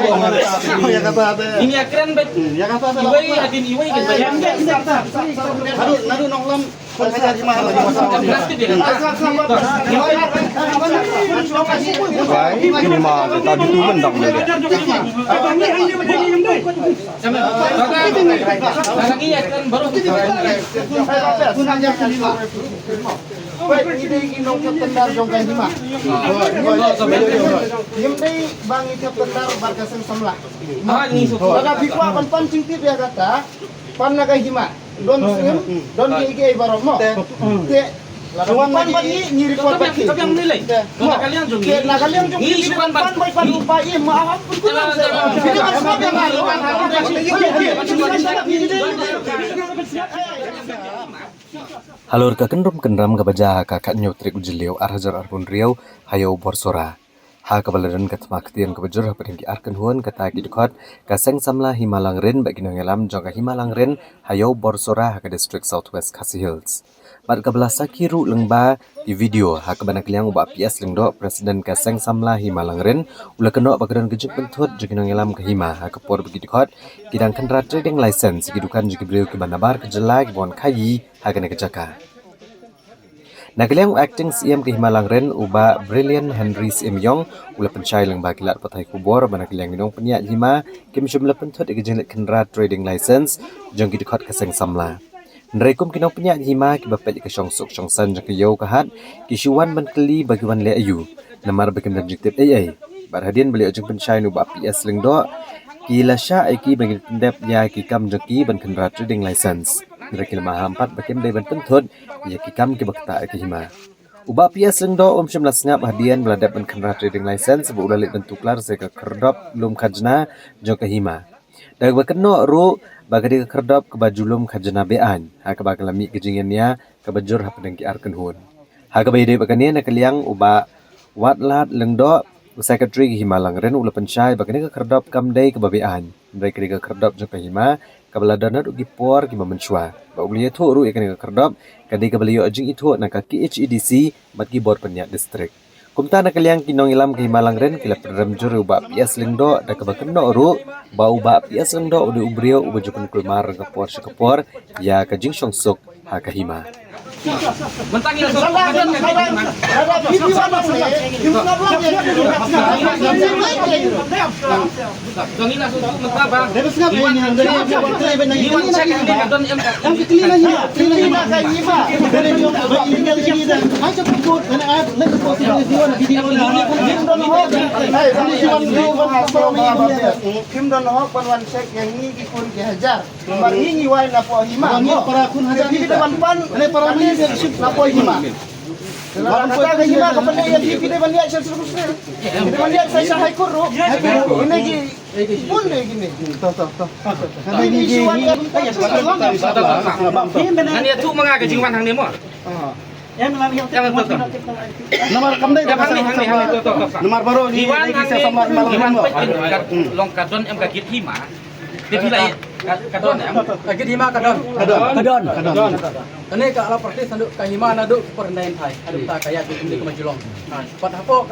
Ini akhiran bet. Iwai hadin iwai kan bayar. Naru nonglam pengajar hima lagi Berarti dia. Baik, ini mah tadi tu mendak dia. Lagi akhiran baru. Baik, ini ginong tendar jongkai hima. Yemdai bang itu tendar barkaseng samlah. Ini suku. Ada bikwa pan pancing tip ya kata pan naga hima. Don sim, don gigi baromo. Te Lawan pan ni report Tapi yang menilai. Kalian jungi. Kalian jungi. Ini sukan pan. Pan lupa maaf berkurang. Jadi kan sebab yang Halur ka kendrum kendram ka baja ka nyu trik ujiliau arhajar arbun riau hayo borsora. Ha ka baladan ka tmaktian ka bajur ha ki arkan huan ka ta kidkot ka seng samla himalang rin bagi nongelam jong ka himalang rin hayo borsora ha ka district southwest Khasi Hills. Mat ka belasa kiru lengba di video ha ka banak liang uba PS lengdo presiden ka seng samla himalang rin ula keno bagadan gejek bentut jong nongelam ka hima ha ka por bagi dikot kidang kendra trading license gidukan jigi beliau ke banabar ke jelai bon kayi ha ka nekejaka. Nagaliang acting CM ke Himalang Ren uba Brilliant Henry Simyong ula pencai lang bagilat patai kubor banagaliang minong penyak hima kim jumlah pentut igejeng kendra trading license jong gidikot kaseng samla. Nrekum kinong penyak hima ki bapet ke syongsuk syongsan jong kiyau kahat kisuan menteli bagiwan le ayu namar bagian objektif AI. Barhadian beli ojeng pencai uba PS lengdo ki lasya iki bagi pendep ya ki kam jong ki ban kendra trading license. Mereka lemah hampat bagian dari pentut ia kikam ke bakta ke hima. Uba pias lengdo syamla sengap hadian beladap kendra trading license sebu ulalit bentuk lar seka kerdop lum kajna jong ke hima. Dag bakeno ru bagadi ke kerdop ke baju lum kajna bean. Ha ke bagalami kejingannya ke bajur ha pedengki arken hun. Ha ke bayde bakania nak liang uba watlat lengdo secretary ke Himalang Ren ula pencai bagani ke kerdop kamdai ke babean. Mereka ke kerdop jong ke hima kabaladana ugi por ki mamenchua ba uliya thu ru ikan ka kerdop kadi kabaliyo ajing itu naka KHEDC matgi bor penyak distrik kumta nakaliang kinong ilam ke Himalang Ren kila program juru ba pias lengdo da kabakeno ru ba uba pias lengdo udu ubrio uba jukun kulmar ka por ya kajing syongsuk ha ka hima. Mentang ini suku kadon kan gimana? Dong ini langsung mentah bang. Iwan cek ini kadon yang Kim don hok pan cek yang ini ikun dihajar. Baringi wai na po hima. Para kun hari pan para napoi hima. Kata hima kapanda yang di video banyak sel sel. Video banyak saya hai kuru. Ini gi pun gini. Karena ini kan dia tu mengaga jingwan hang demo. nomor kamdai Nomor baru di sama Iwan long kadon em kagit hima. Dia bilang kadon em Kagit hima kadon. Kene ka ala persis sanduk kahima naduk perendahan thai. Aduk ta kaya tu di kemajulong. Pat hapo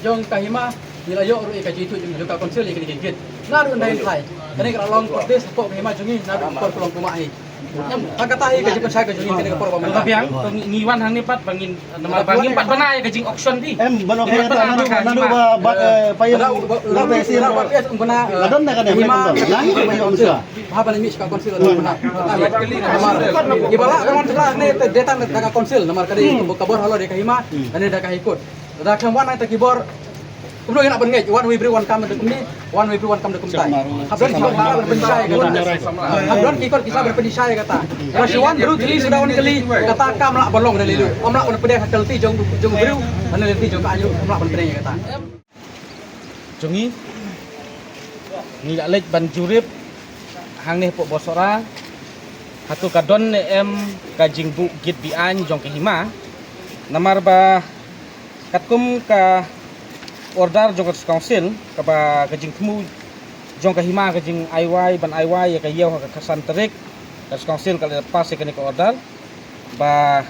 jong kahima nilayo ru ka jitu jong ka konsil ikan gigit. Nadu rendahan thai. Kene ka long persis hapo kahima jongi nadu por pelong kumahi. Nyam katahi ka jipan saya ka jongi kene ka por pemerintah. Tapi yang ngiwan hang ni pat bangin nama bangin pat bana ya kajing auction di. bano kaya nadu ba payah Ura besi ra papias umbana. Ladon na kana Hima Nani ka mayo unsa. Haba ni ka konsil umbana. Ibala kawan sebelah ni data daga konsil nomor kadi kabor halo de kahima ane daga ikut. Da kan wan ta kibor Kumno nak bengej wan we bri wan kam de kumni wan we bri wan kam de kumtai. Habron kibor para berpendisai kata. Habron kibor kisah berpendisai kata. Rasiwan bru jeli sudah wan kali kata kam lak bolong dari lu. Amlak wan pedeh kelti jong bru ane leti jong ka anyu amlak wan pedeh kata. Jongi ni lek ban jurip hang ni pok bosora hatu kadon em kajing bu git bian jong ke hima namar ba katkum ka order jong ke council ka ba kajing temu jong ke hima kajing IY ban IY ya ka yeu ka kasan terik ka council ka lepas ka ni ka order ba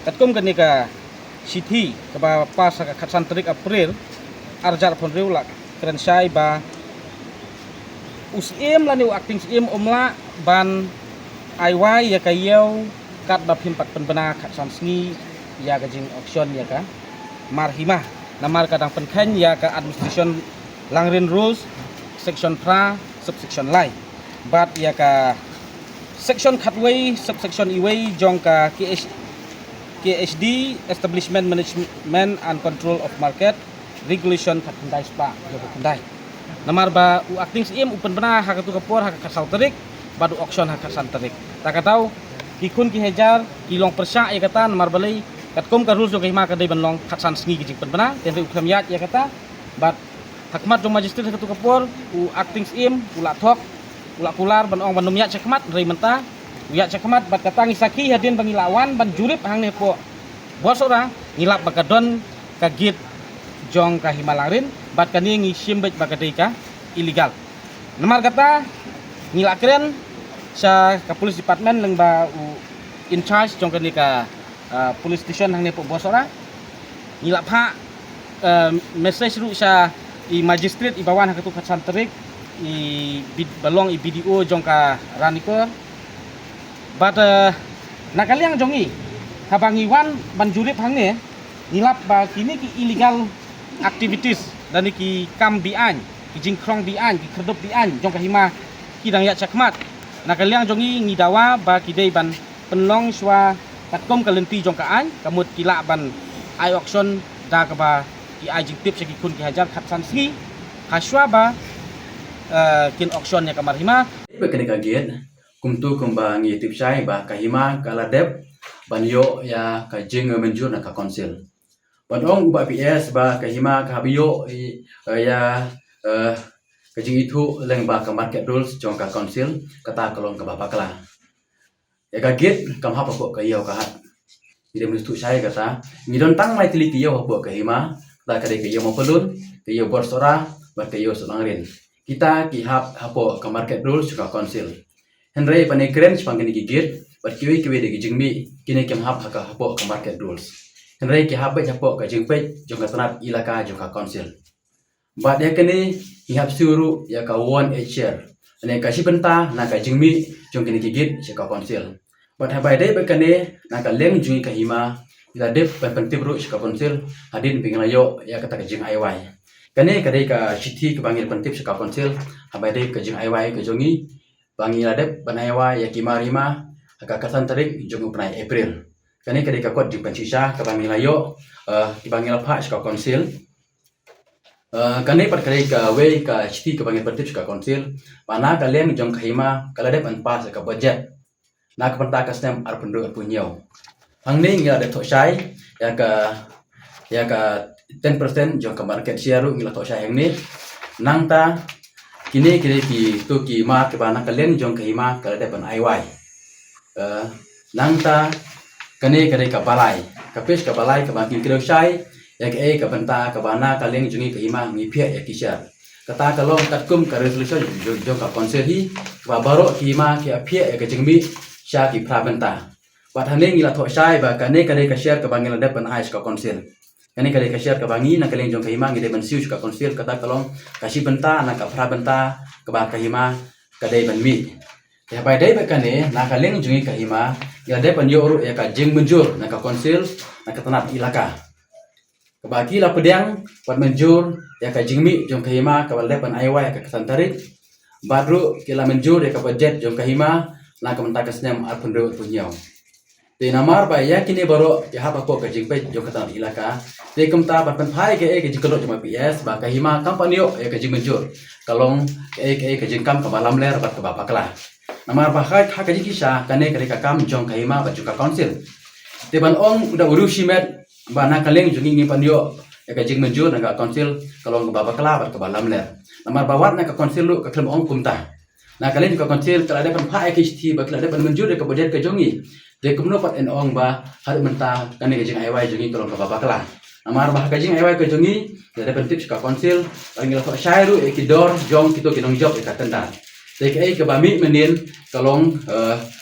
katkum ka ni ka city ka ba pas ka kasan terik April arjar pon riulak keren syai ba usim lah ni acting sim omla ban aiwai ya kayau kat bapim pat penbena kat sansni ya ka jing auction ya ka marhimah namar kadang penkan ya ka administration langrin rules section pra subsection lai bat ya ka section khatway subsection iway jong ka KHD establishment management and control of market regulation kat pendai spa ya pendai namar ba u acting sim upen bena hak tu kapor hak kasal terik badu auction hak kasan terik tak tahu kikun ki hajar kilong persya ya kata namar balai katkom ka rules jo kahima kadai banlong katsan sngi ki pen bena tenri ukram yat ya kata bat hakmat jo magister hak tu kapor u acting sim ula thok ula kular banong banum yat cekmat rei mentah yat cekmat bat kata ngisaki hadin bangilawan ban jurip hang ne po bos ora ngilap bakadon kagit jong ka himalangrin bat kani ngisim bet bakadai ka illegal namar kata ngilakren sa ka police department leng ba in charge jong kani ka police station hang ne po bos ora ngilap ha message ru sa i magistrate i bawan hak tu katsan terik i balong i BDO jong ka raniko bat nakaliang jongi habangiwan banjurip hang ne ngilap ba kini ki illegal activities dan ki kam bian ki jingkrong bian ki kerdop bian jong kahima ki dang ya cakmat nakaliang jongi ngidawa ba ki dei ban penlong swa katkom kalenti jong kaan kamut kila ban ai auction da ka ba ki ai jing tip segi kun ki hajar khatsan sgi haswa ba kin auction ya kamar hima Bekene kaget kumtu kumba ngi tip sai ba kahima kaladep banyo ya kajing menjur na ka konsil Padong ba PS ba kahima kahabiyo ya kajing itu leng ba ka market rules jong ka council kata kolong ka bapakla ya kaget kam hapa po kayo kahat ide menutu saya kata ngidon tang mai tili kiyo po kahima la kade kiyo mo pelun kiyo borsora ba kiyo solangrin kita ki hap hapo ka market rules ka council henry panekren spangeni gigit ba kiwi de gijingmi kini kem hap ka hapo ka market rules Henry ki hape japo ka jingpe jong ka tanat ilaka jong ka council. Ba dia kini ihap suru ya ka 1 share. Ane ka sibenta na ka jingmi jong kini gigit si ka council. Ba habai dai ba kani na ka leng jungi ka hima ila dep pentip ru si ka council hadin pinglayo ya kata ka jing aiwai. Kani ka dai ka city ka bangil pentip si ka council habai dai ka jing aiwai ka jongi bangil dep banaiwa ya kimarima ka kasan tarik jong upnai April. Kani kadi ka kot jumpa sisa ka bangilayo ki bangila pa ka konsil kani pat kadi ka we ka city ka bangil pertip ka konsil mana kalian jong kahima kala dep an pas ka budget na ka penta ka stem ar pendu punyo hang ni ngila de tosai ya ka 10% jong ka market share ru ngila tosai hang ni nang ta kini ki tu ki ma ka bana kalian jong kahima kala dep an IY nang ta kani kani ka balai kapis ka balai ka bangkin kiro sai ya ke ka benta ka bana ka leng jungi ka hima ngi pia ya kisar kata kalong katkum ka resolution jo ka konser hi ba baro ki hima ki pia ya ka jingmi sha ki pra benta wat haning ila tho sai ba kani ka share ka bangil da ban ais ka konser kani ka share ka bangi na ka leng jong ka hima ngi de ban siu ka konser kata kalong ka si benta na ka pra benta ka ba ka hima ka dei ban mi ya bai dai bekane na ka leng jungi ka hima ya de pan yo ya ka jing menjur na ka konsil na ka tanat ilaka ka bagi la pedang pat menjur ya ka jingmi jong ka hima ka wal de pan aiwa ya ka santarik badru kila menjur ya ka budget jong ka hima na ka menta ka snem ar pendu punyau te namar ba ya kini baro ya hapa ko ka jingpe jong ka tanat ilaka te kamta pat pan phai ke jing kelot joma PS ba ka hima kampan yo ya ka jing menjur kalong ke jingkam ka balam ler bat ka bapakla namar bahai hak kaji kisah kane kare ka kam jong kahima ba juga council te ban ong udah uru simet ba na kaleng jungi ngi pandio ya ka jing menjur na ka council kalong ka baba kala ba ka balam ler namar bawat na ka council lu ka klem ong kumta na kaleng ka council kala de pan pha eksti ba kala de pan menjur ka budget ka jongi de kumno pat en ong ba har menta kane ka jing aiwai jungi kalong ka baba kala namar bah ka jing aiwai ka jongi de pan tips ka council angil ka shairu ekidor jong kito kinong job ka tenda TKI ke bami menin kalong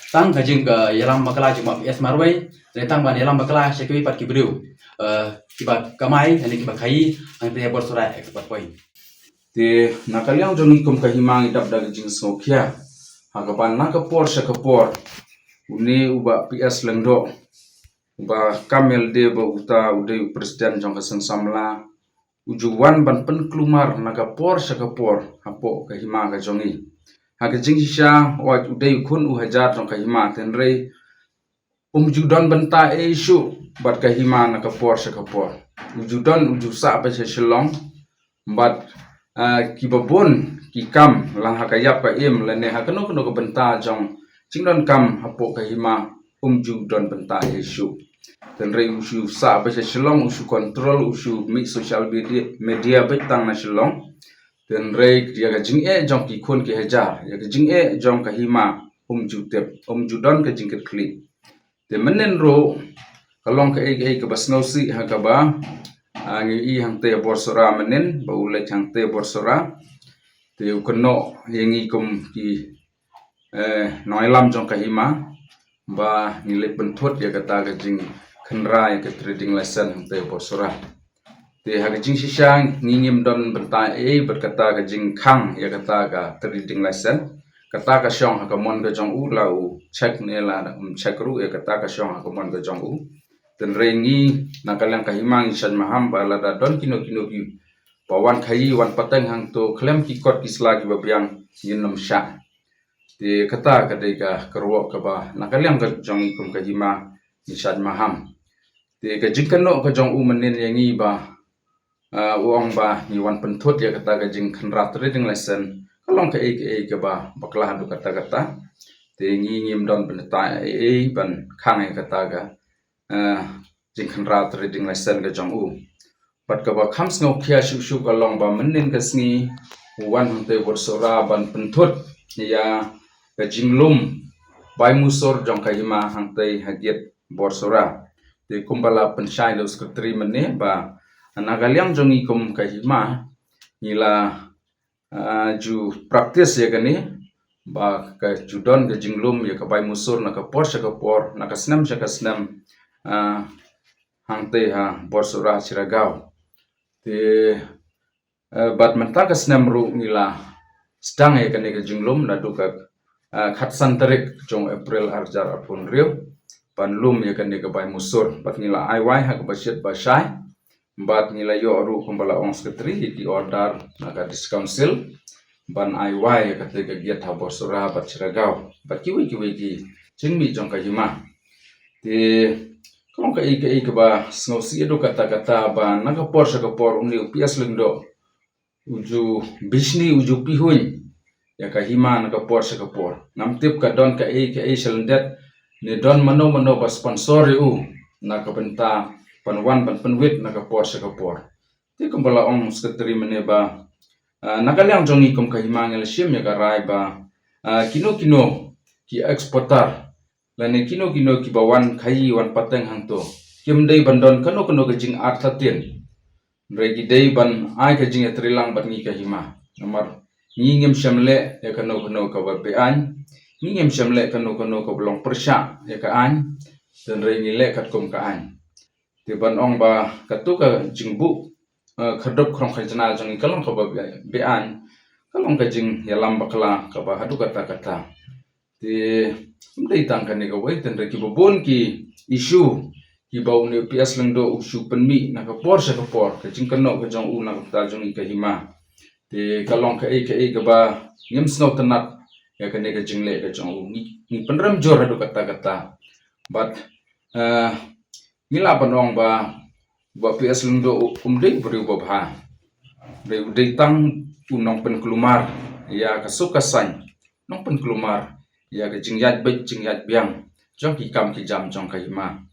tang kajing ke yalam bakala cuma PS marwai tang ban yalam bakala sekui pat kibriu kibat kamai ani kibat kai ang dia borsora expert point Te nakaliang jongi kum kahimang idap daga jing smokia. Hagapan nakapor syakapor. Uni uba PS lengdo. Uba kamel de ba uta ude presiden jong kaseng samla. Ujuan ban penklumar nakapor syakapor. Hapo kahimang ka jongi. Haga jing hisya wat ude kun uhajar jong kahimang tenrei. Judon benta isu bat kahimang nakapor syakapor. Ujudon ujusa ba syalong. Bat kibabon kikam lang hakayap ka im lene hakano ka benta jong cingdon kam hapo kahima judon benta isu tenrei usu sa ba syalong usu kontrol usu mi social media betang na syalong tenrei dia ga jing jong ki khon ki hajar ya ga jing jong kahima judep judon ka jingket kli te menen ro kalong ka ka basnosi hakaba ngi hang te borsora menen baule hang te borsora te ukono yengi kum ki noilam jong kahima ba nile bentot ya kata ga jing khenra ya ke trading lesson hang te borsora te ha ga jing sisang ngingim don benta berkata ga jing khang ya kata ga trading lesson kata ka syong ha ka mon ga jong u la u check ne la check ru ya kata ka syong ha ka mon ga jong u tenrengi nakalang kahimang isan maham balada don kino ki pawan khayi wan pateng hang to klem ki kot kisla ki babyang yinam sha te kata kadai ka kerwo ka ba nakalang ka jong ikum kahima isan maham te ka jingkano ka jong umanin yangi ba uang ba ni wan pentot ya kata ka jing khanrat reading lesson kalong ka ka ba baklah du kata te ngim don beneta ban khang ya kata ga jingkan rat reading lesson ga jong u pat ka ba khams ngau khia shu ka long ba menin ka sngi wan hunte borsora ban pentut ya ga jinglum bai musor jong ka hima hangtai hagiet borsora te kumbala penshai lo sekretari mene ba nagaliang jong ikum ka hima nila ju practice ya gani ba ka judon ga jinglum ya ka bai musor na ka por na ka snam hangte ha borsora siragau te bat menta ka snam ru ngila sedang ya kane ka jinglum na duka khatsan tarik jong April arjar apun riu panlum ya kane ka bai musur bat ngila aiwai ha ka basyet basai bat ngila yo ru kumbala ong sekretari di order na ka discouncil ban aiwai ya kate ka giat ha borsora bat siragau bat kiwi ki jingmi jong ka hima te kung ka ba sngosi edo kata ba nakapor uni upias lengdo uju bisni uju pihun ya ka hima nakapor namtip ka don ka selendet ni don mano ba sponsor u nakabenta panwan ban penwit nakapor ti kumbala ong sekretari mene ba nakaliang jongi kum ka hima ngel sim ya ka rai ba kino ki eksportar lane kino ki bawan khayi wan pateng hangto kim dei bandon kano ka jing arthatin regi dei ban ai ka jing trilang bat ngi ka hima nomor ngingem shamle ya kano ka be an ngingem shamle kano ka blong persha ya ka an dan regi le kat kum ka an ti ban ong ba katu ka jingbu khadop krong khanjana jang kalong ka be an kalong ka jing ya lam bakla ka ba hadu kata ti mdei tangkan ni kawai dan reki bobon ki isu ki bau ni PS lengdo usu penmi na ka por ka jingkano ka jong u na ka jong ka hima te kalong ka ka ba ngem snow tanat ya ka ne ka jingle ka jong u ni penram jor hadu kata but ngila panong ba PS lengdo umdei beri bobha dei tang unong penkelumar ya ka sukasan nong penkelumar ya ke jingyat biang jong ki kam ki jam jong ka hima